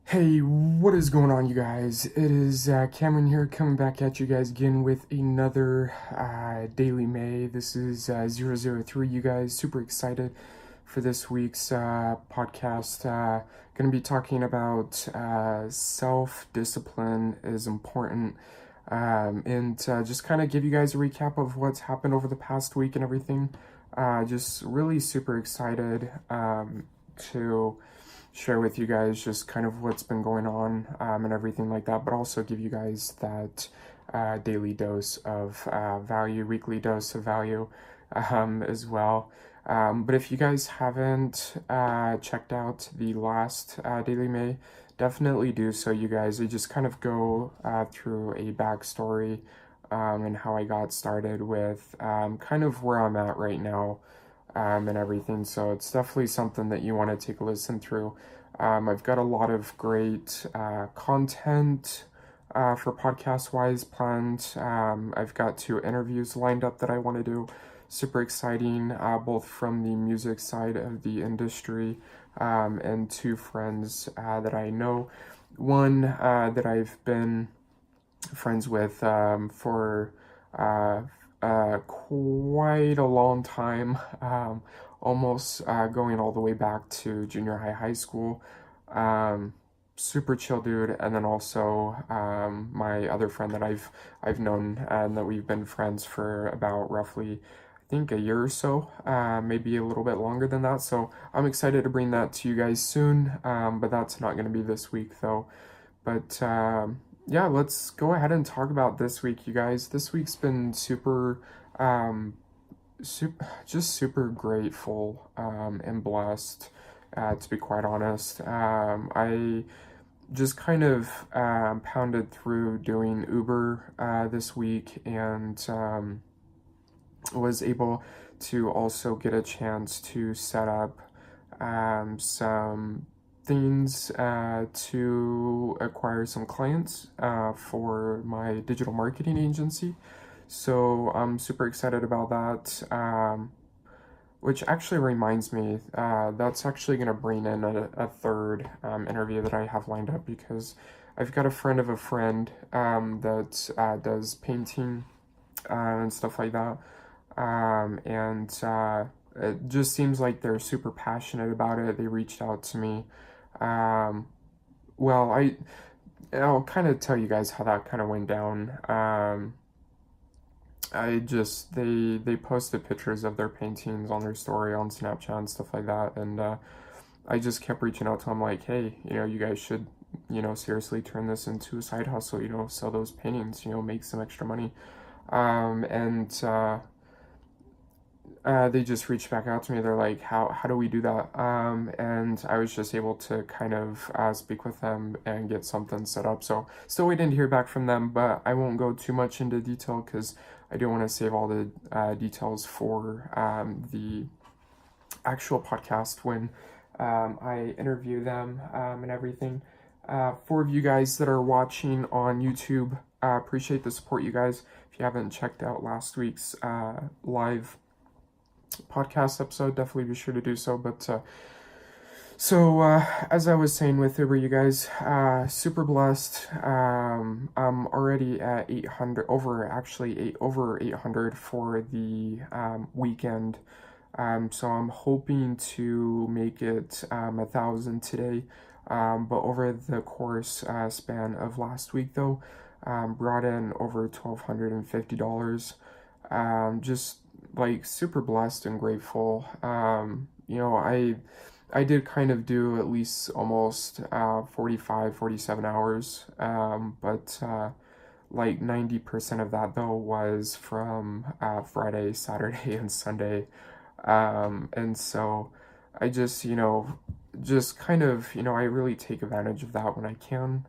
Hey, what is going on, you guys? It is Cameron here, coming back at you guys again with another Daily May. This is 003, you guys. Super excited for this week's podcast. Going to be talking about self-discipline is important. And just kind of give you guys a recap of what's happened over the past week and everything. Just really super excited to share with you guys just kind of what's been going on and everything like that, but also give you guys that daily dose of value, weekly dose of value as well. But if you guys haven't checked out the last Daily May, definitely do so, you guys. I just kind of go through a backstory and how I got started with kind of where I'm at right now and everything. So it's definitely something that you want to take a listen through. I've got a lot of great content for podcast wise planned. I've got 2 interviews lined up that I want to do. Super exciting, both from the music side of the industry and 2 friends that I know. One that I've been friends with for quite a long time, almost going all the way back to junior high school. Um, Super chill dude, and then also my other friend that I've known and that we've been friends for about roughly, I think, a year or so, maybe a little bit longer than that. So I'm excited to bring that to you guys soon, but that's not going to be this week though. But yeah, let's go ahead and talk about this week, you guys. This week's been um, just super grateful and blessed, to be quite honest. I just kind of pounded through doing Uber this week and was able to also get a chance to set up some things to acquire some clients for my digital marketing agency. So I'm super excited about that. Which actually reminds me, that's actually going to bring in a third interview that I have lined up, because I've got a friend of a friend that does painting and stuff like that. And it just seems like they're super passionate about it. They reached out to me. Um, well, I'll kind of tell you guys how that kind of went down. They posted pictures of their paintings on their story on Snapchat and stuff like that, and I just kept reaching out to them like, hey, you guys should, seriously turn this into a side hustle, sell those paintings, make some extra money. And They just reached back out to me. They're like, how do we do that? And I was just able to kind of speak with them and get something set up. So still waiting to hear back from them, but I won't go too much into detail because I do want to save all the details for the actual podcast when I interview them and everything. For you guys that are watching on YouTube, appreciate the support, you guys. If you haven't checked out last week's live podcast episode, definitely be sure to do so. But as I was saying with Uber, you guys, super blessed. I'm already at 800, over 800 for the weekend. So I'm hoping to make it 1,000 today. But over the course span of last week, though, brought in over $1,250. Just like super blessed and grateful. I did kind of do at least almost 45, 47 hours, but like 90% of that though was from Friday, Saturday, and Sunday. And so I just kind of, I really take advantage of that when I can.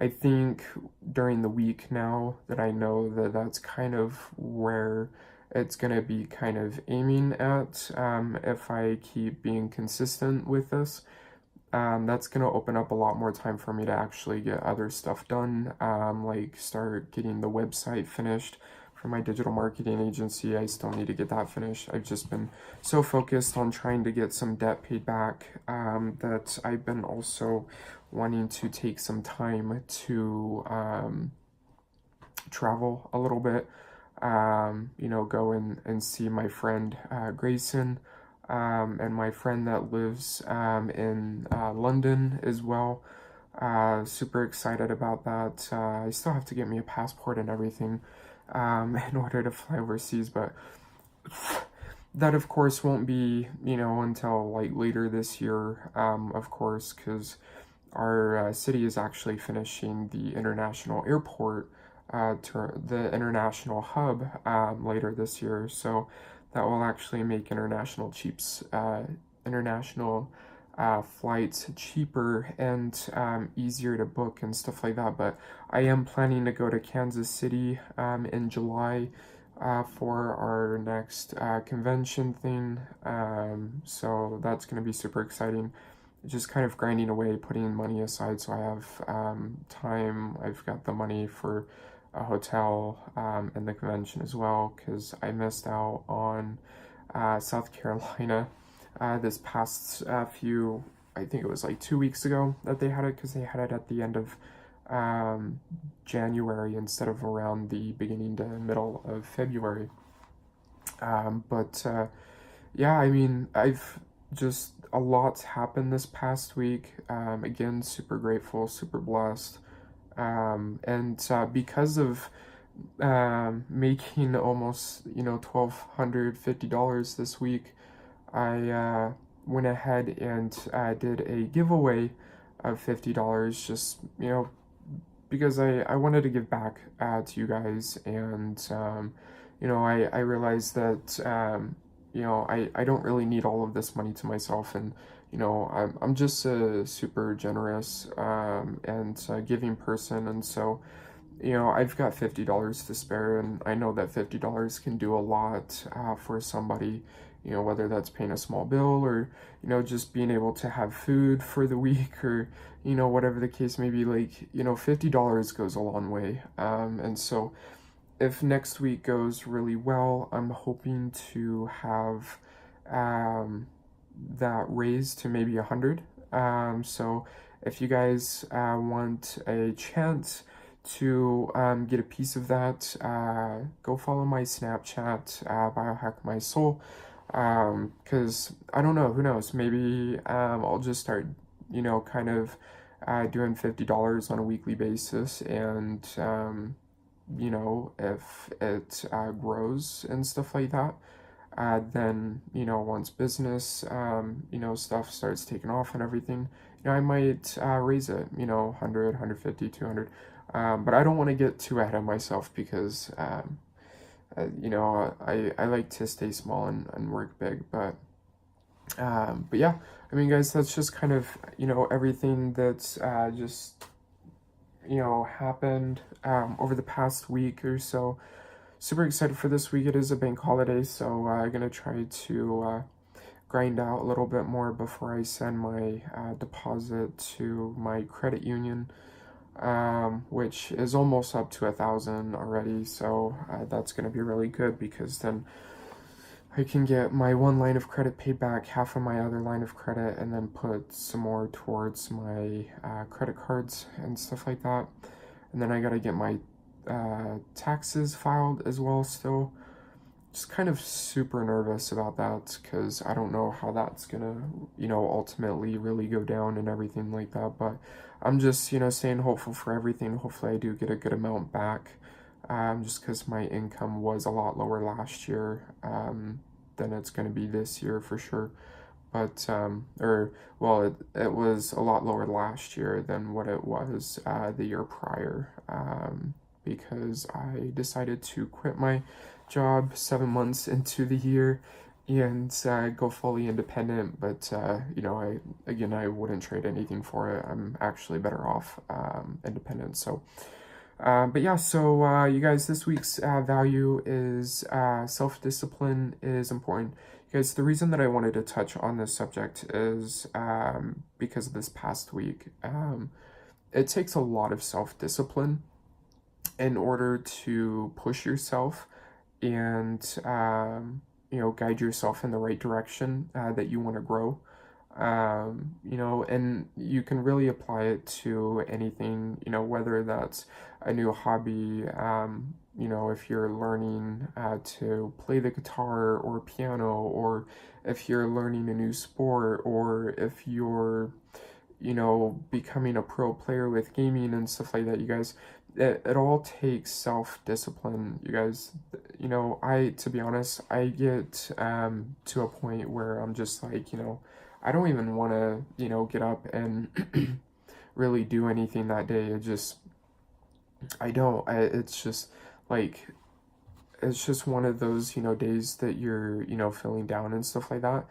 I think during the week now that I know that that's kind of where it's going to be kind of aiming at, if I keep being consistent with this. That's going to open up a lot more time for me to actually get other stuff done, like start getting the website finished for my digital marketing agency. I still need to get that finished. I've just been so focused on trying to get some debt paid back that I've been also wanting to take some time to travel a little bit, go and see my friend Grayson, and my friend that lives in London as well. Super excited about that. I still have to get me a passport and everything in order to fly overseas, but that of course won't be, until like later this year, of course, because our city is actually finishing the international airport, the international hub later this year. So that will actually make international flights cheaper and easier to book and stuff like that. But I am planning to go to Kansas City in July for our next convention thing. So that's going to be super exciting. Just kind of grinding away, putting money aside so I have time. I've got the money for a hotel and the convention as well, because I missed out on South Carolina this past I think it was like 2 weeks ago that they had it, because they had it at the end of January instead of around the beginning to middle of February. But yeah, I mean, I've just a lot's happened this past week. Again, super grateful, super blessed. And because of making almost, $1,250 this week, I went ahead and did a giveaway of $50, just, because I wanted to give back to you guys. And, I realized that, I don't really need all of this money to myself. And, I'm just a super generous and giving person. And so, I've got $50 to spare, and I know that $50 can do a lot for somebody, whether that's paying a small bill or, just being able to have food for the week, or, whatever the case may be. Like, $50 goes a long way. And so if next week goes really well, I'm hoping to have that raised to maybe 100. So if you guys want a chance to get a piece of that, go follow my Snapchat, Biohack My Soul, because I don't know, who knows, maybe I'll just start, kind of doing $50 on a weekly basis. And if it grows and stuff like that, then, once business, stuff starts taking off and everything, I might raise it, 100, 150, 200. But I don't want to get too ahead of myself, because, I like to stay small and work big. But yeah, I mean, guys, that's just kind of, everything that's just, happened over the past week or so. Super excited for this week. It is a bank holiday, so I'm gonna try to grind out a little bit more before I send my deposit to my credit union, which is almost up to 1,000 already. So that's gonna be really good, because then I can get my one line of credit paid back, half of my other line of credit, and then put some more towards my credit cards and stuff like that. And then I gotta get my taxes filed as well still. Just kind of super nervous about that, because I don't know how that's gonna, ultimately really go down and everything like that. But I'm just, staying hopeful for everything. Hopefully I do get a good amount back, just because my income was a lot lower last year than it's going to be this year for sure. But, it was a lot lower last year than what it was the year prior, because I decided to quit my job 7 months into the year and go fully independent. But, I wouldn't trade anything for it. I'm actually better off independent. So, but yeah, so you guys, this week's value is self-discipline is important. You guys, the reason that I wanted to touch on this subject is because of this past week. It takes a lot of self-discipline in order to push yourself and guide yourself in the right direction that you want to grow. And you can really apply it to anything, whether that's a new hobby, if you're learning to play the guitar or piano, or if you're learning a new sport, or if you're, becoming a pro player with gaming and stuff like that, you guys. It all takes self-discipline, you guys. To be honest, I get to a point where I'm just like, I don't even want to, get up and really do anything that day. I don't. It's just like, it's just one of those, days that you're, feeling down and stuff like that.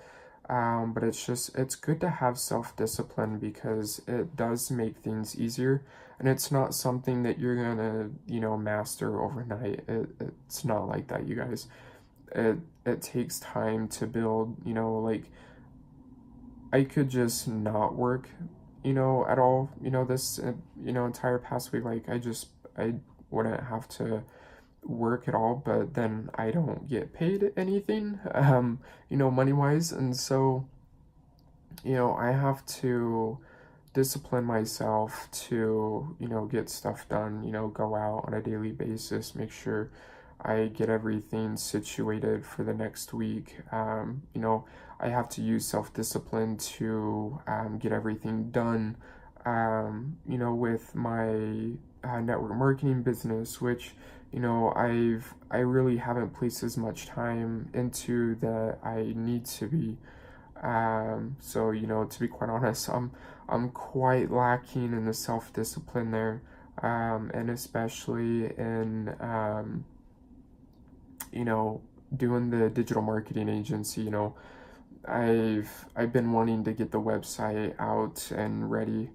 But it's good to have self-discipline because it does make things easier, and it's not something that you're gonna, master overnight. It's not like that, you guys. It takes time to build, like, I could just not work, at all, this, entire past week. Like, I wouldn't have to work at all, but then I don't get paid anything, money wise. And so, I have to discipline myself to, get stuff done, go out on a daily basis, make sure I get everything situated for the next week. I have to use self discipline to get everything done, with my network marketing business, which, I really haven't placed as much time into that I need to be. So, to be quite honest, I'm quite lacking in the self discipline there, and especially in you know, doing the digital marketing agency. I've been wanting to get the website out and ready.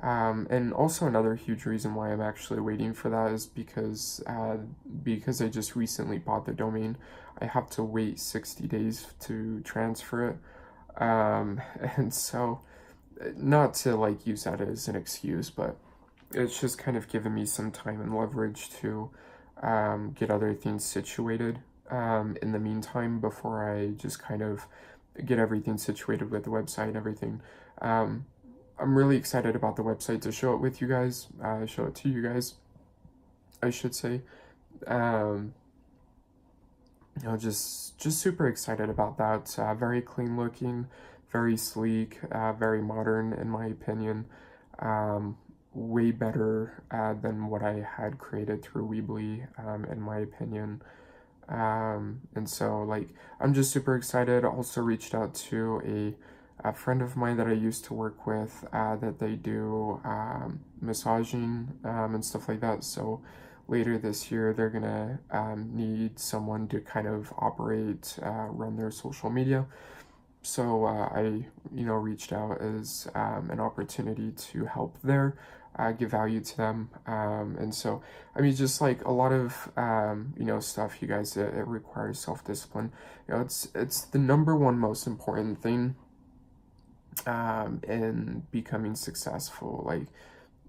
And also another huge reason why I'm actually waiting for that is because I just recently bought the domain. I have to wait 60 days to transfer it. And so, not to like use that as an excuse, but it's just kind of given me some time and leverage to get other things situated in the meantime before I just kind of get everything situated with the website and everything. Um, I'm really excited about the website to show it with you guys, show it to you guys, I should say. Um, just super excited about that. Very clean looking, very sleek, very modern in my opinion. Way better than what I had created through Weebly, in my opinion. And so, like, I'm just super excited. Also reached out to a friend of mine that I used to work with, that they do massaging and stuff like that. So later this year, they're gonna need someone to kind of operate, run their social media. So I, reached out as an opportunity to help there, give value to them. And so, I mean, just like a lot of, stuff, you guys, it requires self-discipline. It's the number one most important thing in becoming successful. Like,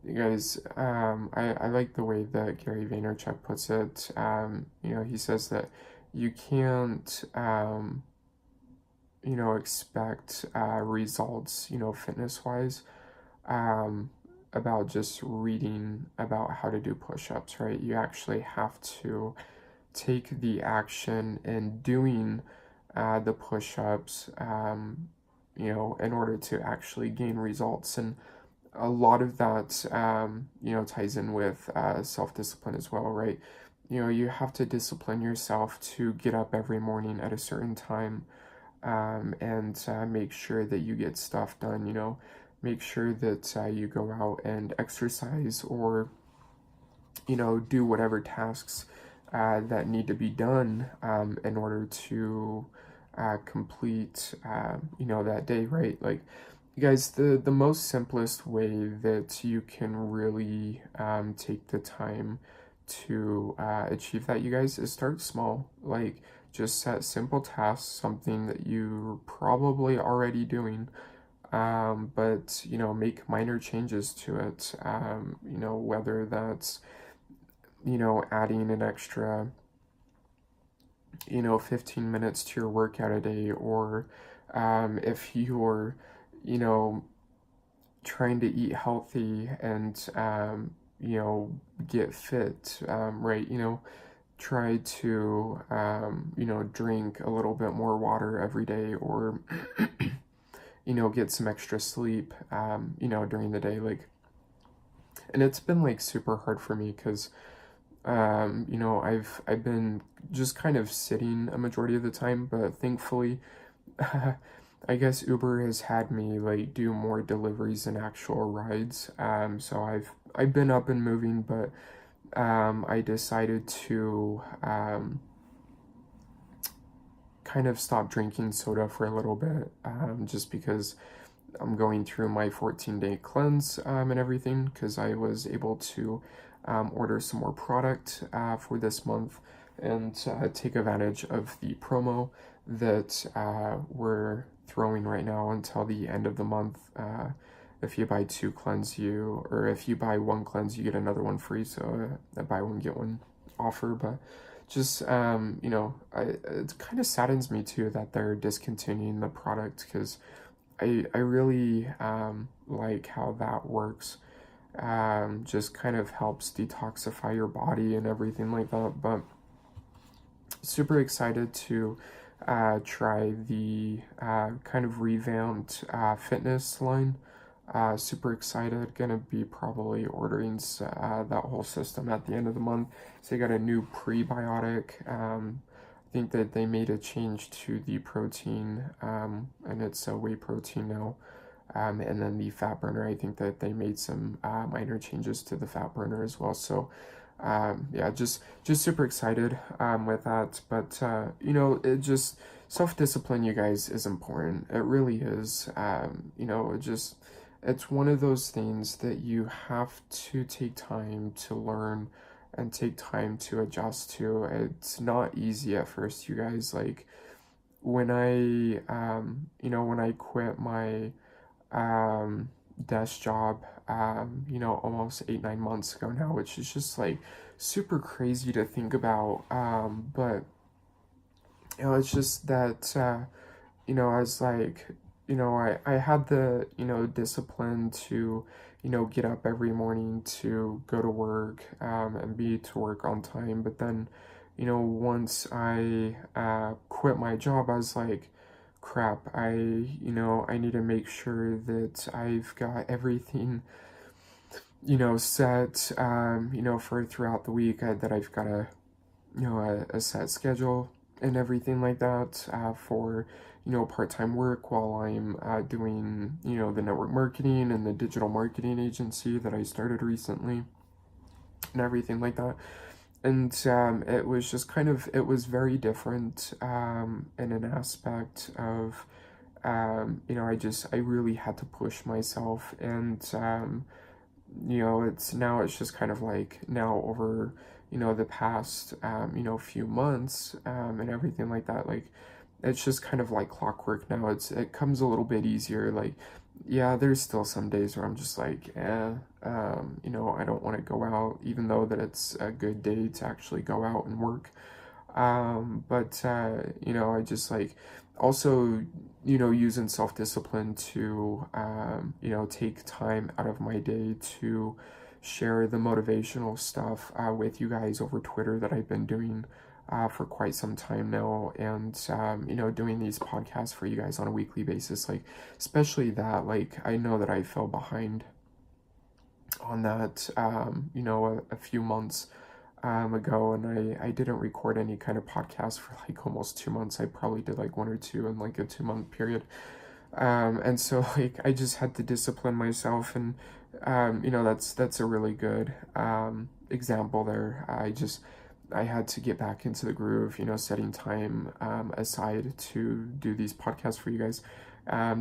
you guys, I like the way that Gary Vaynerchuk puts it. He says that you can't, expect results, fitness wise, um, about just reading about how to do push ups, right? You actually have to take the action in doing the push ups, in order to actually gain results. And a lot of that, ties in with self discipline as well, right? You have to discipline yourself to get up every morning at a certain time, and make sure that you get stuff done, make sure that you go out and exercise, or, do whatever tasks that need to be done in order to complete, that day, right? Like, you guys, the most simplest way that you can really take the time to achieve that, you guys, is start small. Like, just set simple tasks, something that you're probably already doing, but, make minor changes to it. Whether that's adding an extra, 15 minutes to your workout a day, or if you're, you know, trying to eat healthy and, get fit, right, try to, drink a little bit more water every day, or, get some extra sleep, during the day. Like, and it's been like super hard for me because, I've been just kind of sitting a majority of the time, but thankfully, I guess Uber has had me like do more deliveries than actual rides. So I've been up and moving, but I decided to kind of stop drinking soda for a little bit, just because I'm going through my 14-day cleanse, and everything, because I was able to order some more product for this month, and take advantage of the promo that we're throwing right now until the end of the month. If you buy two cleanse, or if you buy one cleanse, you get another one free. So a buy one get one offer. But just it kind of saddens me too that they're discontinuing the product, because I really like how that works. Just kind of helps detoxify your body and everything like that. But super excited to try the kind of revamped fitness line. Super excited. Gonna be probably ordering that whole system at the end of the month. So you got a new prebiotic. I think that they made a change to the protein, and it's a whey protein now. And then the fat burner, I think that they made some minor changes to the fat burner as well. So yeah, just super excited with that. But it just, self-discipline, you guys, is important. It really is. It's one of those things that you have to take time to learn and take time to adjust to. It's not easy at first, you guys. Like, when I quit my desk job, almost 8-9 months ago now, which is just like super crazy to think about. But it's just that, I was like, I had the, discipline to, get up every morning to go to work, and be to work on time. But then, once I quit my job, I was like, crap, I need to make sure that I've got everything, set, for throughout the week, that I've got a set schedule and everything like that, for, part-time work while I'm doing, the network marketing and the digital marketing agency that I started recently and everything like that. And it was just it was very different, in an aspect of, I really had to push myself. And, it's just kind of like now over, the past, few months, and everything like that. Like, it's just kind of like clockwork now. It comes a little bit easier. Like, yeah, there's still some days where I'm just like, I don't want to go out, even though that it's a good day to actually go out and work. But I just like, also, using self-discipline to, take time out of my day to share the motivational stuff with you guys over Twitter that I've been doing for quite some time now. And, doing these podcasts for you guys on a weekly basis. Like, especially that, like, I know that I fell behind on that, a few months ago, and I didn't record any kind of podcast for like almost 2 months. I probably did like one or two in like a 2-month period. And so, like, I just had to discipline myself. And that's a really good example there. I had to get back into the groove, setting time aside to do these podcasts for you guys,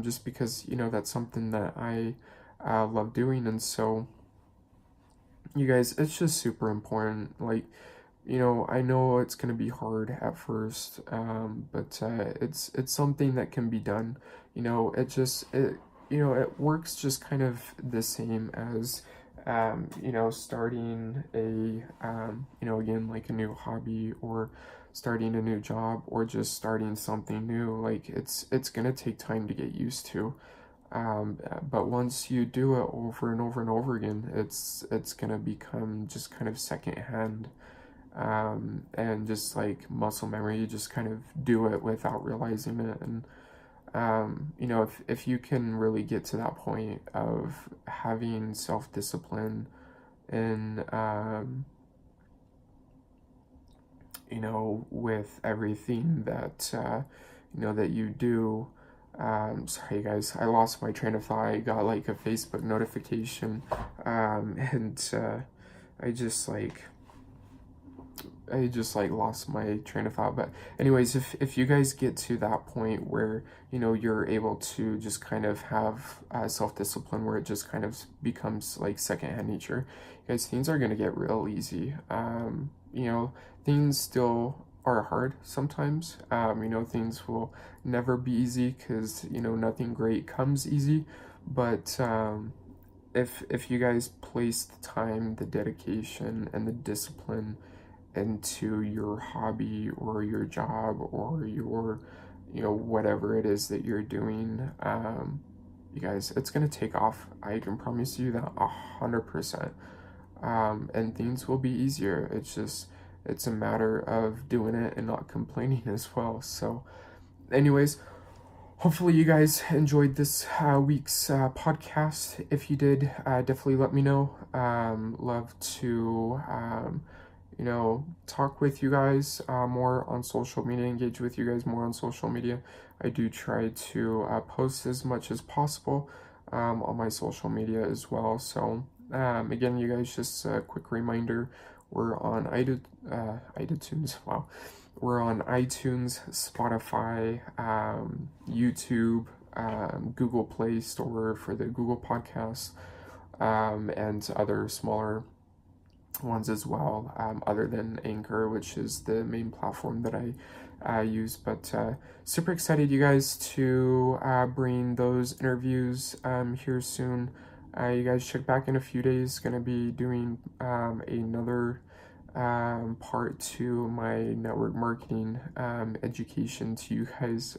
just because, that's something that I love doing. And so, you guys, it's just super important. Like, I know it's gonna be hard at first, but it's something that can be done. It works just kind of the same as starting again, like a new hobby, or starting a new job, or just starting something new, like it's gonna take time to get used to. But once you do it over and over and over again, it's gonna become just kind of secondhand, and just like muscle memory. You just kind of do it without realizing it. And if you can really get to that point of having self-discipline in with everything that that you do. Sorry guys, I lost my train of thought. I got like a Facebook notification, and I just like lost my train of thought. But anyways, if you guys get to that point where you're able to just kind of have self-discipline, where it just kind of becomes like secondhand nature, guys, things are gonna get real easy. Things still are hard sometimes. Things will never be easy, because nothing great comes easy. But if you guys place the time, the dedication, and the discipline into your hobby or your job or your whatever it is that you're doing, you guys, it's gonna take off. I can promise you that 100%. And things will be easier. It's a matter of doing it and not complaining as well. So anyways, hopefully you guys enjoyed this week's podcast. If you did, definitely let me know. Love to talk with you guys more on social media, engage with you guys more on social media. I do try to post as much as possible on my social media as well. So again, you guys, just a quick reminder, we're on iTunes. Wow. We're on iTunes, Spotify, YouTube, Google Play Store for the Google Podcasts, and other smaller ones as well, other than Anchor, which is the main platform that I use. But super excited, you guys, to bring those interviews here soon. You guys check back in a few days. Going to be doing another part to my network marketing education to you guys.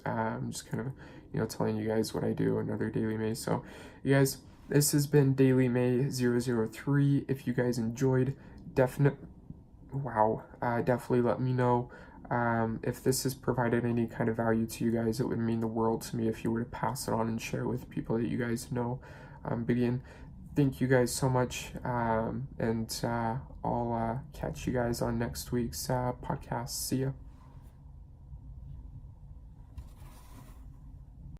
Just kind of telling you guys what I do, another Daily May. So you guys, this has been Daily May 003. If you guys enjoyed, definitely let me know. If this has provided any kind of value to you guys, it would mean the world to me if you were to pass it on and share it with people that you guys know. Begin. Thank you guys so much, and I'll catch you guys on next week's podcast. See ya.